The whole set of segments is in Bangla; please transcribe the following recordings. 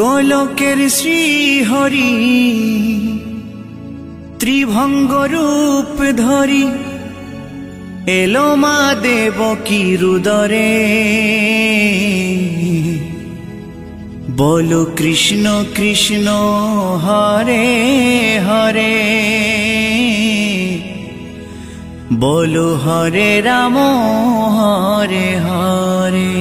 গোলকের শ্রীহরি ত্রিভঙ্গ রূপ ধরি এলো মা দেবকী রুদরে। বলো কৃষ্ণ কৃষ্ণ হরে হরে, বলো হরে রাম হরে হরে।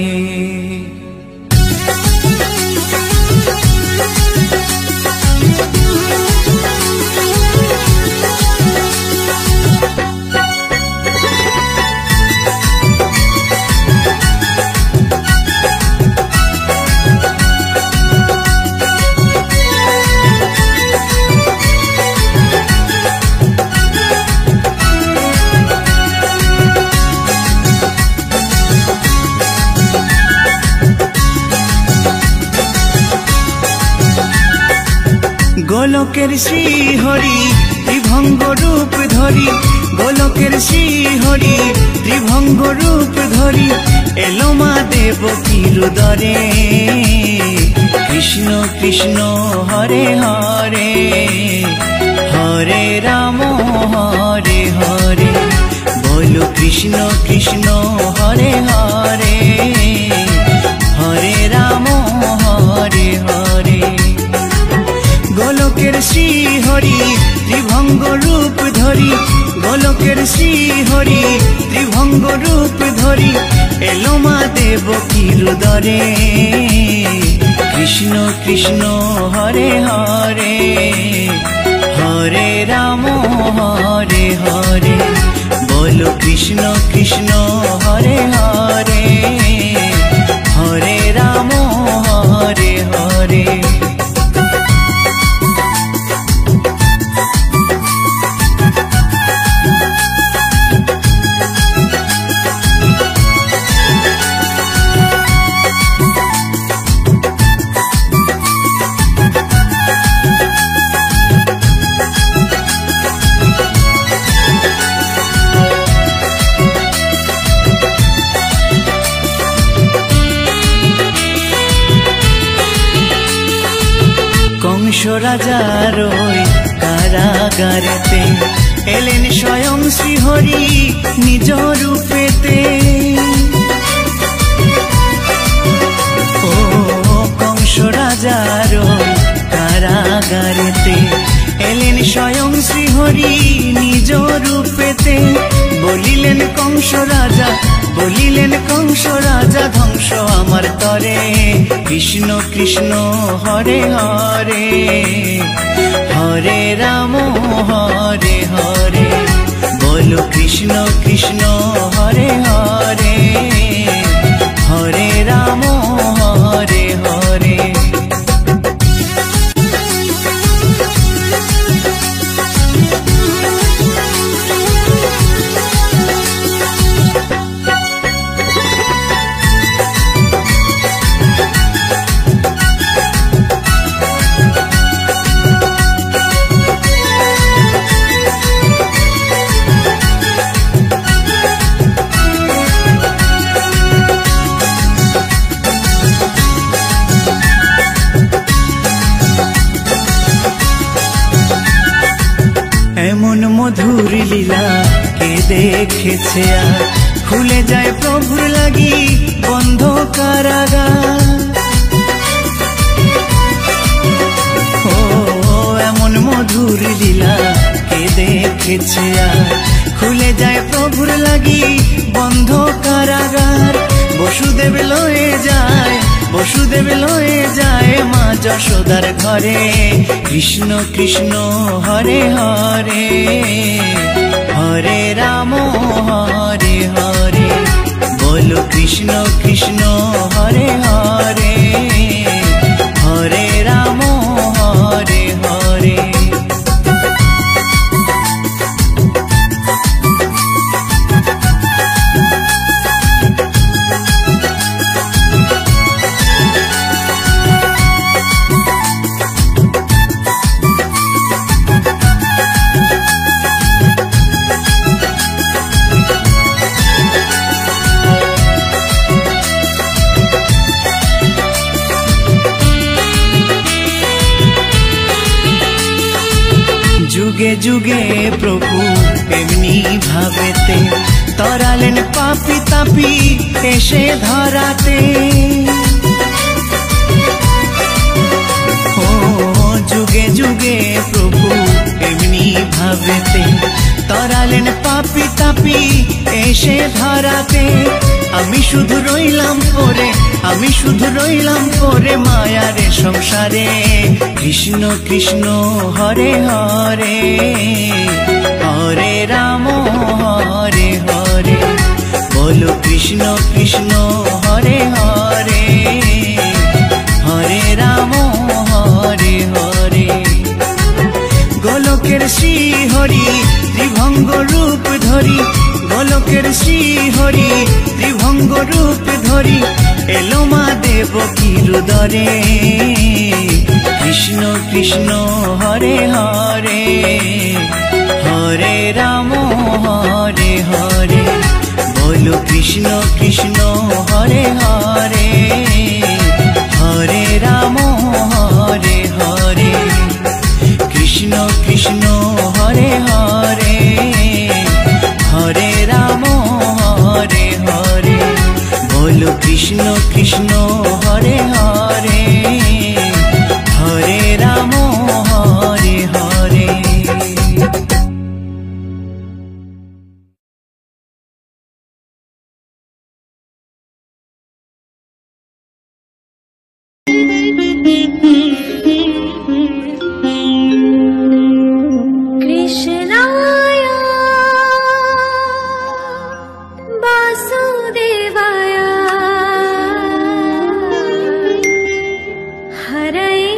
গোলকের শ্রীহরি ত্রিভঙ্গ রূপ ধরি, গোলকের শ্রীহরি ত্রিভঙ্গ রূপ ধরি এলো মা দেবকী রুদরে। কৃষ্ণ কৃষ্ণ হরে হরে, হরে রাম হরে হরে। বলো কৃষ্ণ কৃষ্ণ হরে হরে, হরে রাম হরে হরে। গোলকের শ্রীহরি ত্রিভঙ্গ রূপ ধরি, গোলকের শ্রীহরি ত্রিভঙ্গ রূপ ধরি এলো মা দেবকী রুদরে। কৃষ্ণ কৃষ্ণ হরে হরে, হরে রাম হরে হরে। বলো কৃষ্ণ কৃষ্ণ হরে হরে, হরে রাম হরে হরে। কংস রাজার ওই কারাগারেতে এলেন স্বয়ং শ্রীহরি নিজ রূপেতে। ও কংস রাজার ওই কারাগারেতে এলেন স্বয়ং শ্রীহরি নিজ রূপেতে। বলিলেন কংস রাজা, বলিলেন কংস রাজা ধ্বংস আমার তরে। কৃষ্ণ কৃষ্ণ হরে হরে, হরে রাম হরে হরে। বলো কৃষ্ণ কৃষ্ণ হরে হরে, হরে রাম হরে হরে। এমন মধুর লীলা কে দেখেছে আর, খুলে যায় প্রভুর লাগি বন্ধ কারাগার। ও এমন মধুর লীলা কে দেখেছে আর, খুলে যায় প্রভুর লাগি বন্ধ কারাগার। বসুদেব লয়ে যায়, বসুদেব লয়ে যায় মা যশোদার ঘরে। কৃষ্ণ কৃষ্ণ হরে হরে, হরে রাম হরে হরে। বলো কৃষ্ণ কৃষ্ণ হরে হরে, হরে রাম হরে হরে। যুগে যুগে প্রভু এমনি ভাবেতে তরালেন পাপি তাপি এসে ধরাতে। ও যুগে যুগে প্রভু এমনি ভাবেতে তরালেন পাপি তাপি এসে ধরাতে। আমি শুধু রইলাম পরে, আমি শুধু রইলাম পরে মায়ারে সংসারে। কৃষ্ণ কৃষ্ণ হরে হরে, হরে রাম হরে হরে। বলো কৃষ্ণ কৃষ্ণ হরে হরে, হরে রাম হরে হরে। গোলকের শ্রী হরি ত্রিভঙ্গ রূপ ধরি, গোলকের শ্রী হরি ত্রিভঙ্গ রূপ ধরি এলো মা দেবকীর উদরে। কৃষ্ণ কৃষ্ণ হরে হরে, হরে রাম হরে হরে। বলো কৃষ্ণ কৃষ্ণ হরে হরে, হরে রাম হরে হরে। কৃষ্ণ কৃষ্ণ হরে হরে, হরে রাম হরে হরে। বলো কৃষ্ণ কৃষ্ণ হরে হরে, হরে রাম হরে হরে। कृष्णाय वासुदेवाय हरये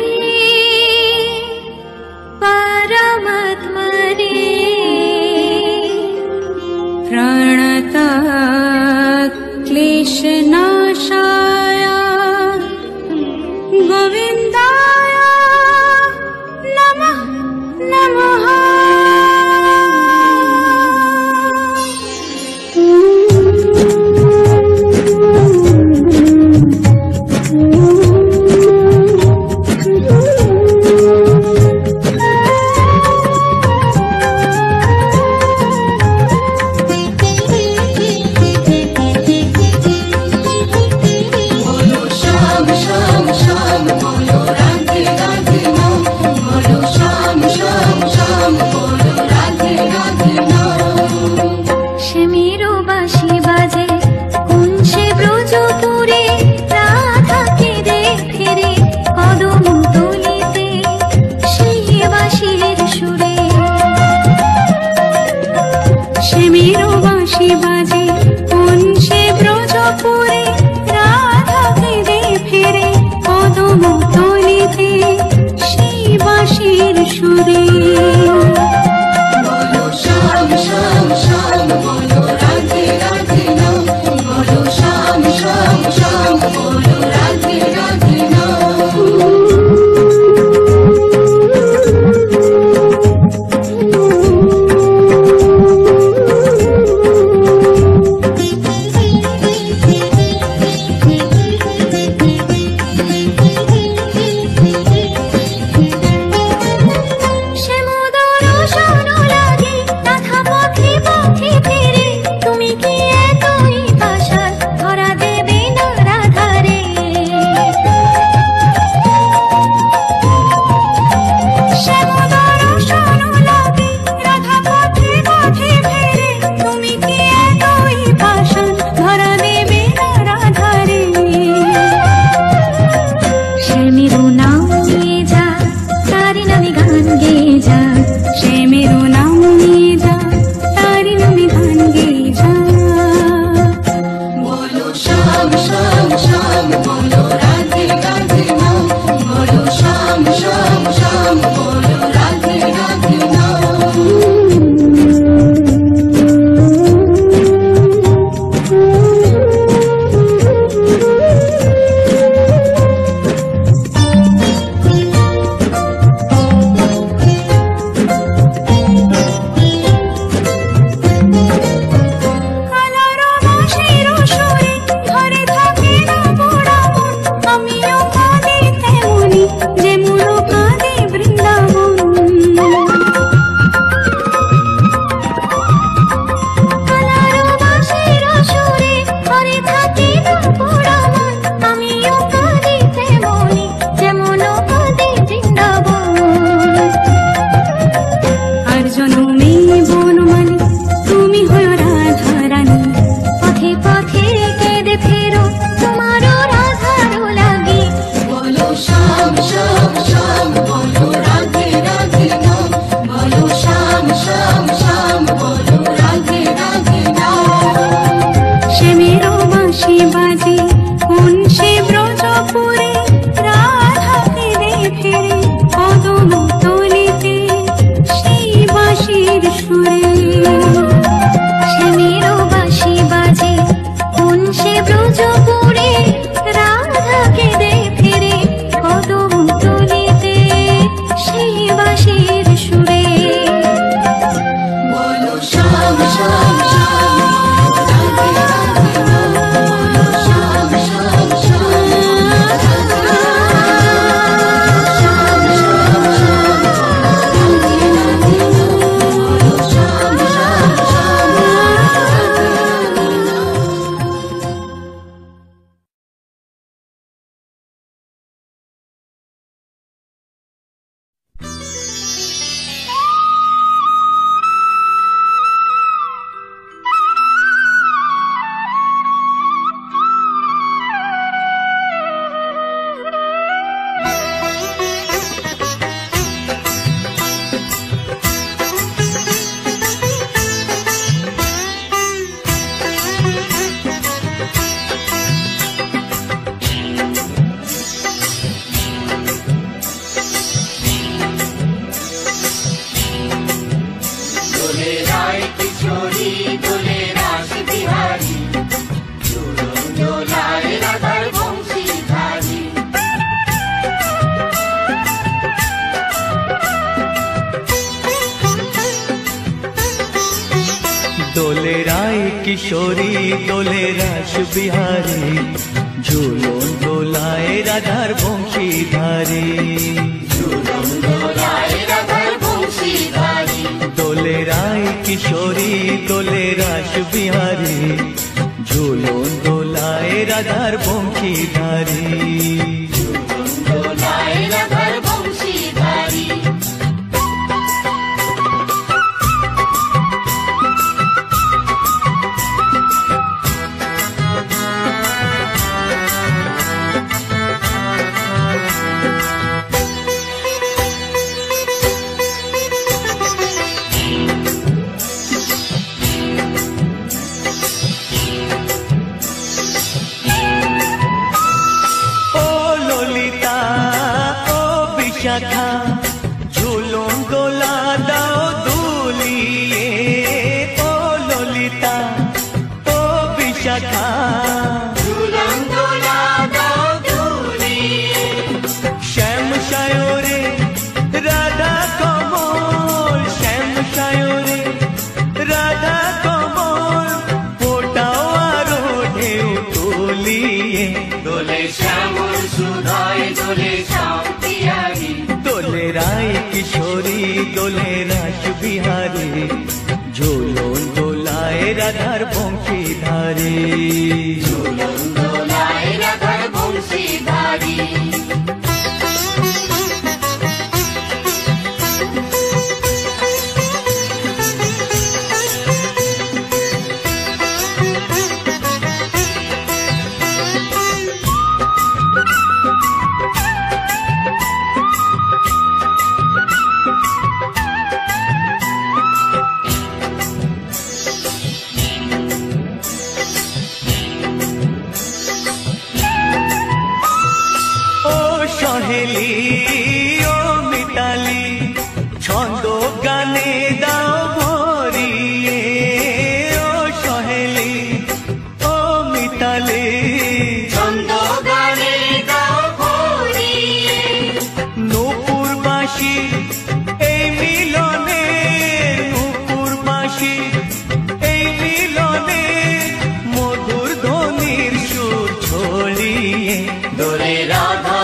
परमात्मने प्रणतः क्लेशनाशाय गोविन्दाय কিশোরী দোলে রাস বিহারী, ঝুলন দোলায় রাধার বংশীধারী। দোলে রায় কিশোরী দোলে রাস বিহারী, ঝুলন দোলায় রাধার বংশীধারী। ঝুলন দোলা দাও দুলিয়ে, ও ললিতা ও বিশাখা, ঝুলন দোলা দাও দুলিয়ে। শ্যাম সায়রে রাধা কমল, শ্যাম সায়রে রাধা কমল, ফোটাও আরো ঢেউ তুলিয়ে। দোলে শ্যামল সুধায় দোলে শান্তিয়ারি, দোলে রায় কিশোরী দোলে রাস বিহারী, ঝুলন দোলায় রাধার বংশীধারী। ঝুলন দোলায় রাধার বংশীধারী। সহেলি ও মিতালি, ছন্দ গানে দাও ভরিয়ে, ও সহেলি ও মিতালি, ছন্দ গানে দাও ভরিয়ে। নূপুর বাঁশি এই মিলনে, নূপুর বাঁশি এই মিলনে, মধুর ধ্বনির সুর ছড়িয়ে। দোলে রাধা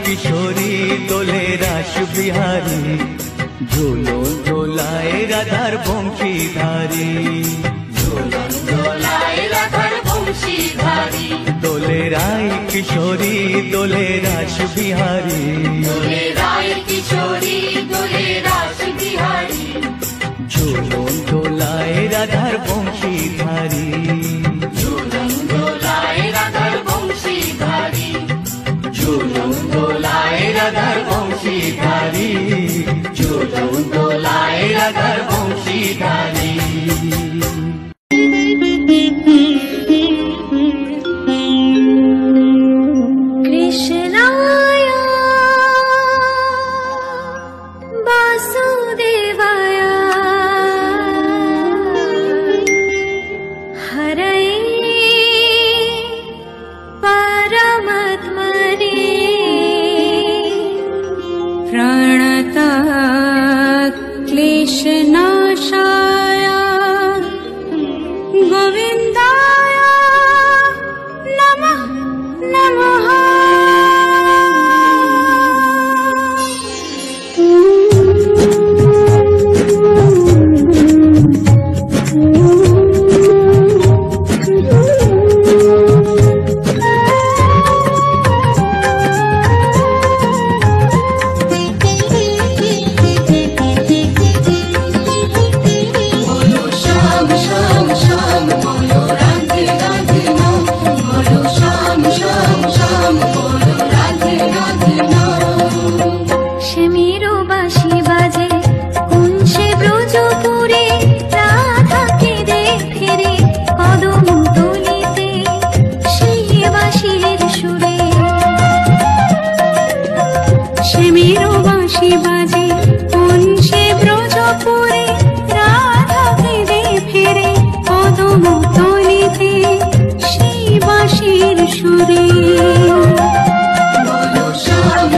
কিশোরী দোলে রাস বিহারী, ঝুলন দোলায় রাধার বংশীধারী। ঝুলন দোলায় রাধার বংশীধারী। দোলে রায় কিশোরী দোলে রাস বিহারী, দোলে রায় কিশোরী দোলে রাস বিহারী, ঝুলন দোলায় রাধার বংশীধারী। ঝুলন দোলায় রাধার বংশীধারী, ঝুলন দোলায় রাধার বংশীধারী, ঝুলন দোলায় রাধার বংশীধারী। কৃষ্ণায় বাসুদেবায় হরয়ে পরমাত্মনে প্রাণতা ক্লেশনাশায় গোবিন্দায় নমঃ নমঃ।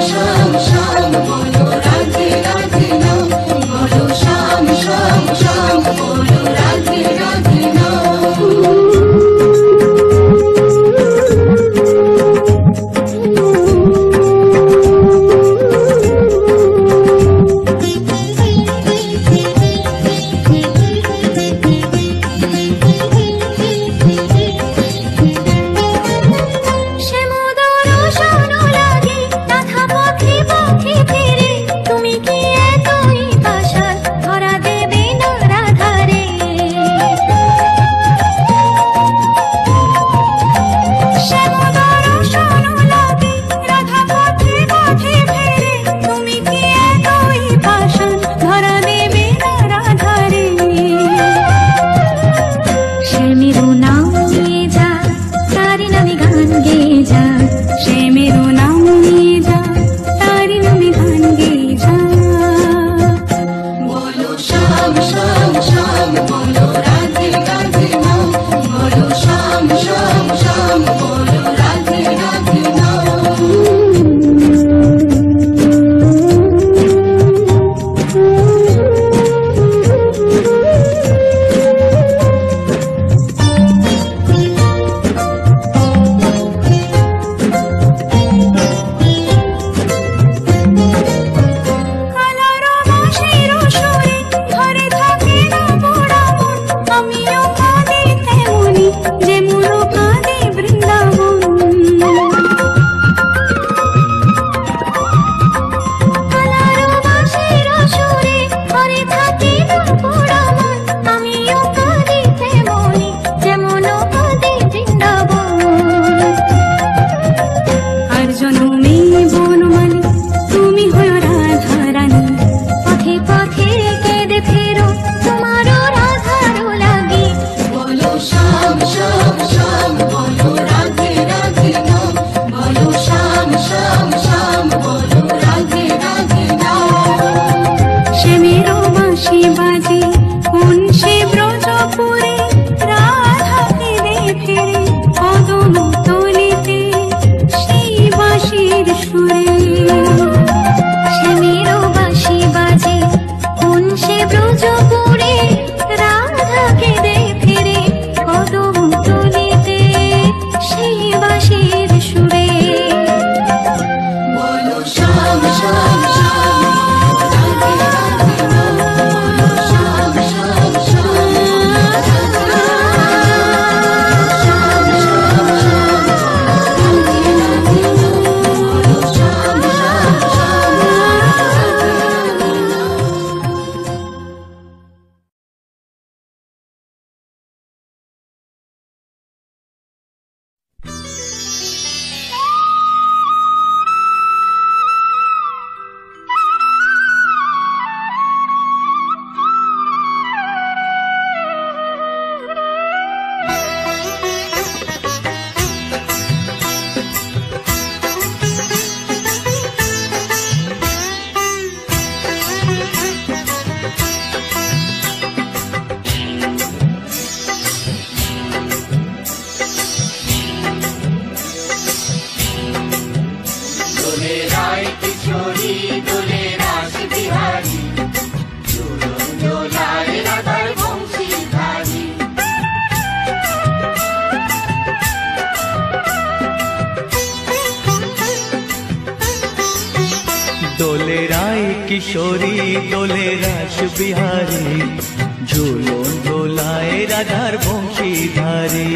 श्याम श्याम बोलो राधे राधे नाम, बोलो श्याम श्याम কিশোরী দোলে রাস বিহারী, ঝুলন দোলায় রাধার বংশীধারী।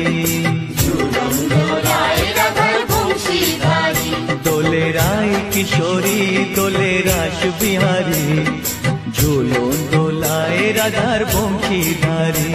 দোলে রায় কিশোরী দোলে রাস বিহারী, ঝুলন দোলায় রাধার বংশীধারী।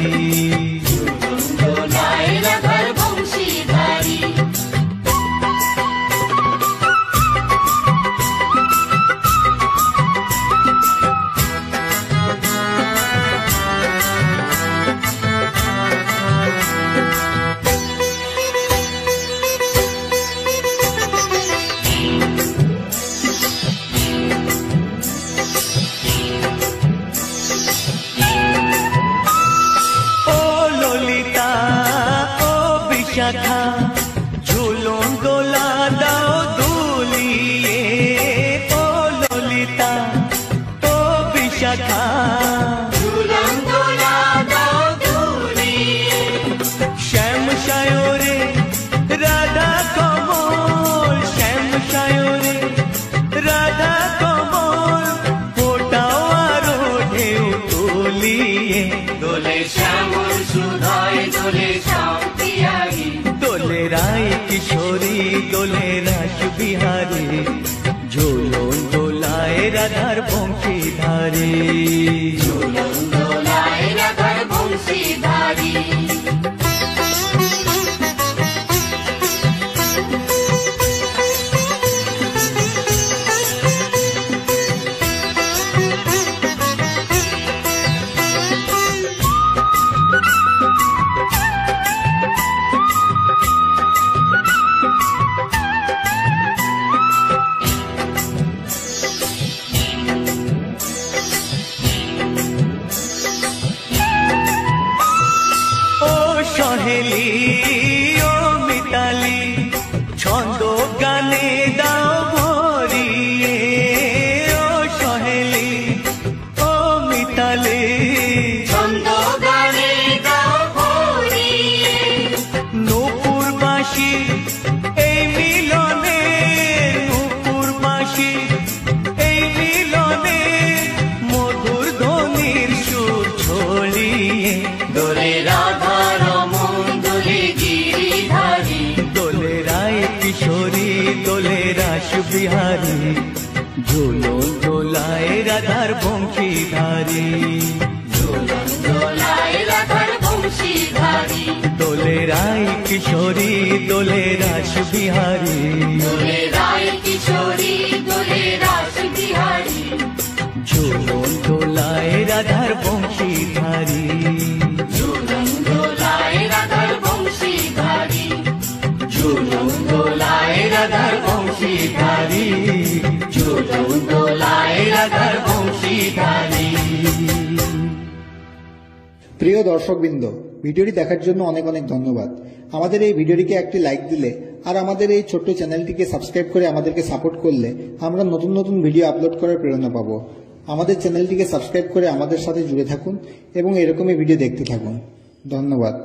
ঝুলন দোলা দাও দুলিয়ে, ও ললিতা ও বিশাখা। ঝুলন দোলা দাও দুলিয়ে, শ্যাম সায়রে রাধা কমল, শ্যাম সায়রে রাধা কমল, ফোটাও আরো ঢেউ তুলিয়ে। দোলে শ্যামল সুধায় দোলে শান্তিয়ারি, দোলে রায় কিশোরী দোলে রাস বিহারী, ঝুলন দোলায় রাধার বংশীধারী। ঝুলন দোলায় রাধার বংশীধারী। সহেলি ও মিতালি, ছন্দ গানে দাও ভরিয়ে, ও সহেলি ও মিতালি, ছন্দ গানে দাও ভরিয়ে। নূপুর বাঁশি এই মিলনে, নূপুর বাঁশি এই মিলনে, মধুর ধ্বনির সুর ছড়িয়ে। দোলে রাধা কিশোরী দোলে রাস বিহারী, ঝুলন দোলায় রাধার বংশীধারী। ঝুলন দোলায় রাধার বংশীধারী। দোলে রায় কিশোরী দোলে রাস বিহারী, দোলে রায় কিশোরী দোলে রাস বিহারী, ঝুলন দোলায় রাধার বংশীধারী। ঝুলন দোলায় রাধার বংশীধারী, ঝুলন দোলায় রাধার বংশীধারী, ঝুলন দোলায় রাধার বংশীধারী। প্রিয় দর্শকবৃন্দ, ভিডিওটি দেখার জন্য অনেক অনেক ধন্যবাদ। আমাদের এই ভিডিওটিকে একটি লাইক দিলে আর আমাদের এই ছোট্ট চ্যানেলটিকে সাবস্ক্রাইব করে আমাদেরকে সাপোর্ট করলে আমরা নতুন নতুন ভিডিও আপলোড করার প্রেরণা পাবো। আমাদের চ্যানেলটিকে সাবস্ক্রাইব করে আমাদের সাথে জুড়ে থাকুন এবং এরকমই ভিডিও দেখতে থাকুন। ধন্যবাদ।